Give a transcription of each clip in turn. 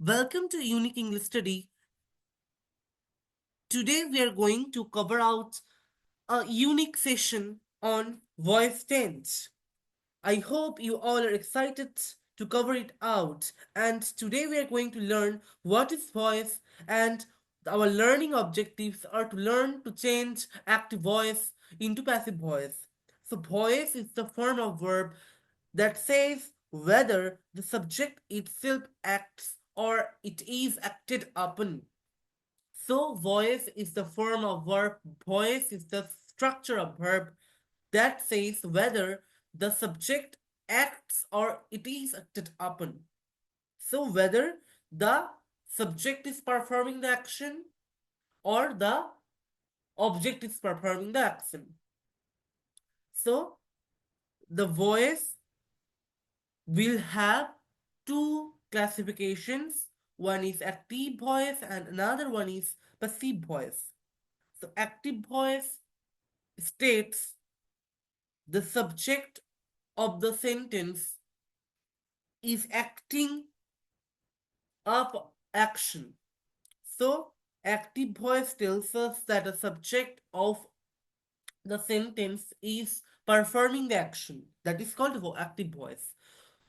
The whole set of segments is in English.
Welcome to Unique English Study. Today we are going to cover out a unique session on voice tense. I hope you all are excited to cover it out. And today we are going to learn what is voice, and our learning objectives are to learn to change active voice into passive voice. So voice is the form of verb that says whether the subject itself acts or it is acted upon. So voice is the form of verb, voice is the structure of verb that says whether the subject acts or it is acted upon. So whether the subject is performing the action or the object is performing the action. So the voice will have two classifications. One is active voice and another one is passive voice. So active voice states the subject of the sentence is acting up action. So active voice tells us that the subject of the sentence is performing the action. That is called active voice,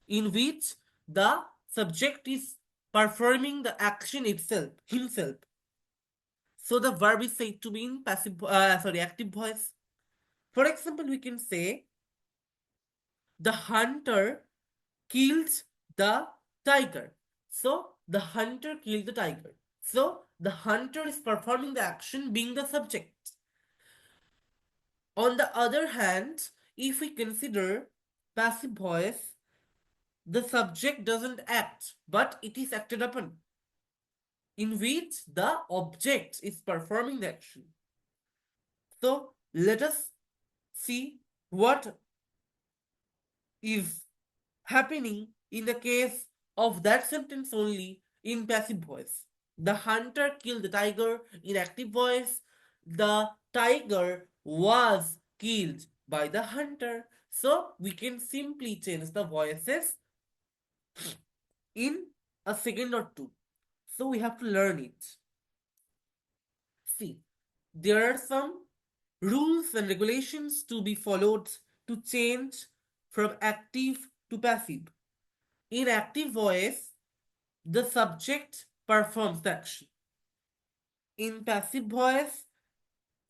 in which the subject is performing the action itself, himself. So the verb is said to be in active voice. For example, we can say the hunter killed the tiger. So the hunter killed the tiger. So the hunter is performing the action being the subject. On the other hand, if we consider passive voice, the subject doesn't act, but it is acted upon, in which the object is performing the action. So let us see what is happening in the case of that sentence only in passive voice. The hunter killed the tiger in active voice. The tiger was killed by the hunter. So we can simply change the voices in a second or two. So we have to learn it. See, there are some rules and regulations to be followed to change from active to passive. In active voice, the subject performs the action. In passive voice,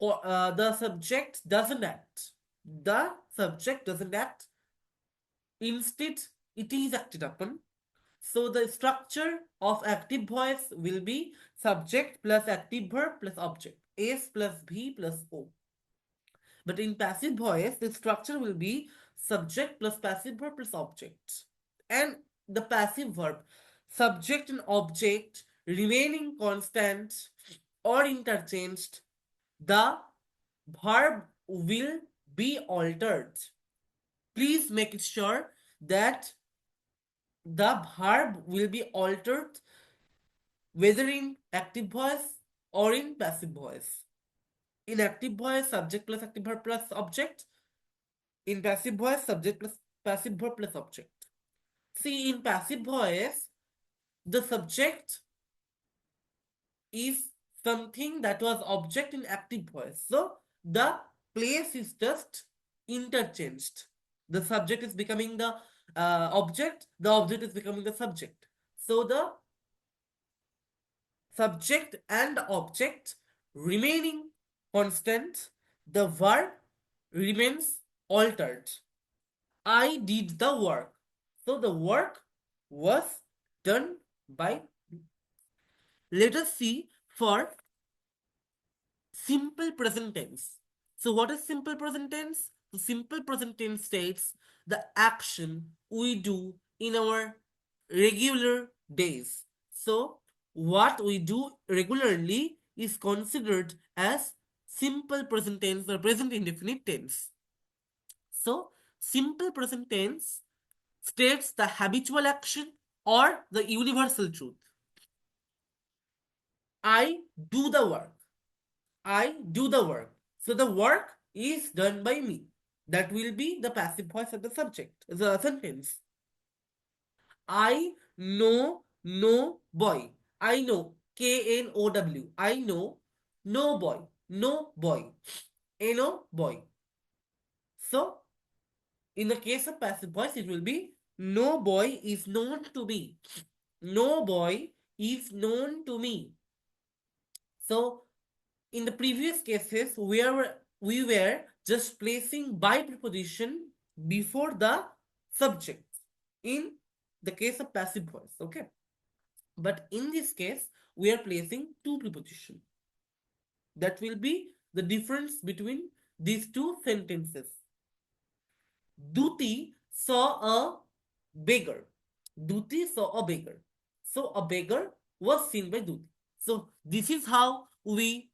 the subject doesn't act. The subject doesn't act. Instead, it is acted upon. So the structure of active voice will be subject plus active verb plus object. S plus V plus O. But in passive voice, the structure will be subject plus passive verb plus object. And the passive verb, subject and object remaining constant or interchanged, the verb will be altered. Please make it sure that the verb will be altered whether in active voice or in passive voice. In active voice, subject plus active verb plus object. In passive voice, subject plus passive verb plus object. See, in passive voice, the subject is something that was object in active voice. So the place is just interchanged. The subject is becoming the object is becoming the subject. So the subject and object remaining constant, the verb remains altered. I did the work. So the work was done by me. Let us see for simple present tense. So what is simple present tense? The simple present tense states the action we do in our regular days. So what we do regularly is considered as simple present tense or present indefinite tense. So simple present tense states the habitual action or the universal truth. I do the work. I do the work. So the work is done by me. That will be the passive voice of the subject, the sentence. I know No boy. I know. K-N-O-W. I know. No boy. No boy. No boy. So, in the case of passive voice, it will be no boy is known to me. No boy is known to me. So, in the previous cases, we were just placing by preposition before the subject in the case of passive voice. Okay. But in this case, we are placing two preposition. That will be the difference between these two sentences. Duti saw a beggar. Duti saw a beggar. So a beggar was seen by Duti. So this is how we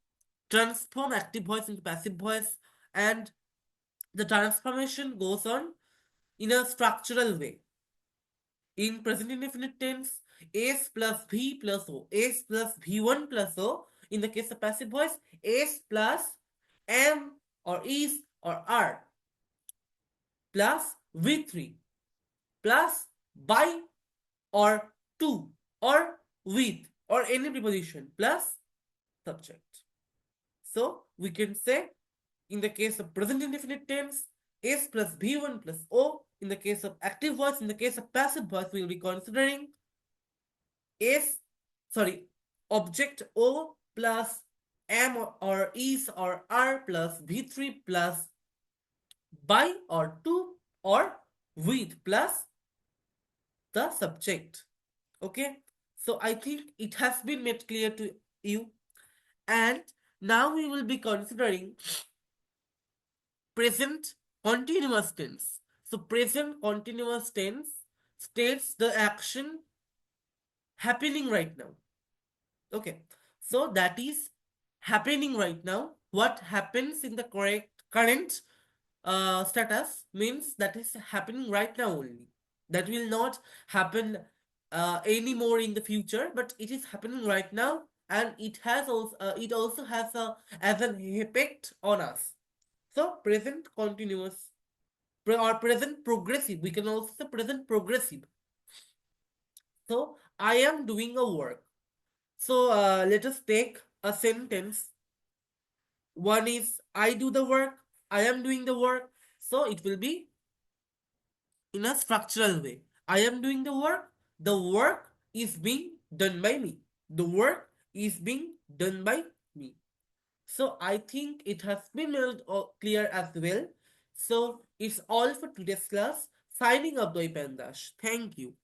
transform active voice into passive voice, and the transformation goes on in a structural way. In present indefinite tense, S plus V plus O. S plus V1 plus O. In the case of passive voice, S plus M or is or are plus V3 plus by or to or with or any preposition plus subject. So we can say in the case of present indefinite tense, S plus V1 plus O. In the case of active voice, in the case of passive voice, we will be considering S, sorry, object O plus am or is or are plus V3 plus by or to or with plus the subject. Okay, so I think it has been made clear to you. And now we will be considering present continuous tense. So present continuous tense states the action happening right now. Okay, so that is happening right now. What happens in the correct current status means that is happening right now only. That will not happen anymore in the future, but it is happening right now, and it also has a as an effect on us. So present continuous or present progressive. We can also say present progressive. So I am doing a work. So let us take a sentence. One is I do the work, I am doing the work. So it will be in a structural way. I am doing the work is being done by me. The work is being done by me. So I think it has been made clear as well. So it's all for today's class. Signing up, Doi Pandash. Thank you.